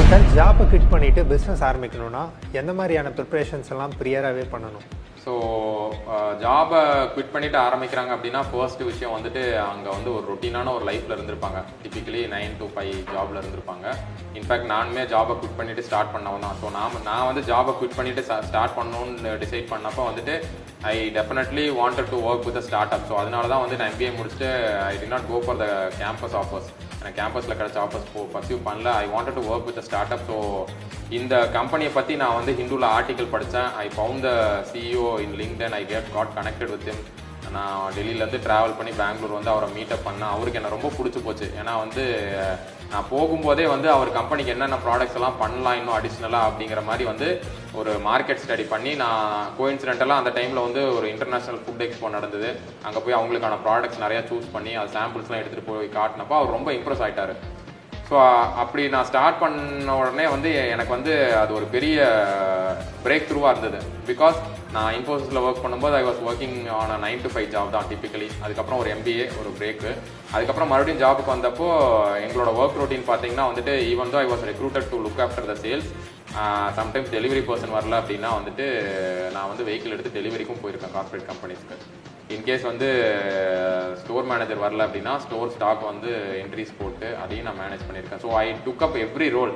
ஒருத்தர் ஜாப்பை குவிட் பண்ணிவிட்டு பிஸ்னஸ் ஆரம்பிக்கணும்னா எந்த மாதிரியான ப்ரிப்ரேஷன்ஸ் எல்லாம் ப்ரியராகவே பண்ணணும்? ஸோ ஜாபை குவிட் பண்ணிட்டு ஆரம்பிக்கிறாங்க அப்படின்னா ஃபர்ஸ்ட் விஷயம் வந்துட்டு அங்கே வந்து ஒரு ரொட்டீனான ஒரு லைஃப்பில் இருந்திருப்பாங்க. டிப்பிக்கலி 9 to 5 ஜாபில் இருந்திருப்பாங்க. இன்ஃபேக்ட் நானுமே ஜாபை குவிட் பண்ணிட்டு ஸ்டார்ட் பண்ணவன் தான். ஸோ நான் வந்து ஜாபை குவிட் பண்ணிட்டு ஸ்டார்ட் பண்ணணும்னு டிசைட் பண்ணப்போ வந்துட்டு I definitely wanted to work with startup. So அதனால தான் வந்து நான் MBA முடிச்சுட்டு I did not go for the campus offers. எனக்கு கேம்பஸில் கிடைச்ச ஆஃபர்ஸ் பர்சியூ பண்ணல. I wanted to work with startup. So இந்த கம்பெனியை பற்றி நான் வந்து ஹிந்துவில் ஆர்டிக்கல் படித்தேன். I found the CEO in LinkedIn. I got connected with him. நான் டெல்லியிலேருந்து ட்ராவல் பண்ணி பெங்களூர் வந்து அவரை மீட்டப் பண்ணேன். அவருக்கு என்ன ரொம்ப பிடிச்சி போச்சு. ஏன்னா வந்து நான் போகும்போதே வந்து அவர் கம்பெனிக்கு என்னென்ன ப்ராடக்ட்ஸ் எல்லாம் பண்ணலாம் இன்னும் அடிஷ்னலாக அப்படிங்கிற மாதிரி வந்து ஒரு மார்க்கெட் ஸ்டடி பண்ணி நான் கோயின்சிடென்டலாக அந்த டைமில் வந்து ஒரு இன்டர்நேஷ்னல் ஃபுட் எக்ஸ்போ நடந்தது. அங்கே போய் அவங்களுக்கான ப்ராடக்ட்ஸ் நிறையா சூஸ் பண்ணி அது சாம்பிள்ஸ்லாம் எடுத்துகிட்டு போய் காட்டினப்போ அவர் ரொம்ப இம்ப்ரெஸ் ஆகிட்டார். ஸோ அப்படி நான் ஸ்டார்ட் பண்ண உடனே வந்து எனக்கு வந்து அது ஒரு பெரிய பிரேக் த்ரூவாக இருந்தது. பிகாஸ் நான் இன்ஃபோசிஸில் ஒர்க் பண்ணும்போது I was working on 9 to 5 job தான் டிப்பிக்கலி. அதுக்கப்புறம் ஒரு MBA ஒரு பிரேக்கு. அதுக்கப்புறம் மறுபடியும் ஜாபுக்கு வந்தப்போ எங்களோட ஒர்க் ரொட்டீன் பார்த்தீங்கன்னா வந்துட்டு even though I was recruited to look after the sales. Sometimes delivery person வரல அப்படின்னா வந்துட்டு நான் வந்து வெஹிக்கிள் எடுத்து டெலிவரிக்கும் போயிருக்கேன் கார்பரேட் கம்பெனிஸ்க்கு. இன்கேஸ் வந்து ஸ்டோர் மேனேஜர் வரல அப்படின்னா ஸ்டோர் ஸ்டாக் வந்து என்ட்ரிஸ் போட்டு அதையும் நான் மேனேஜ் பண்ணியிருக்கேன். So I took up every role.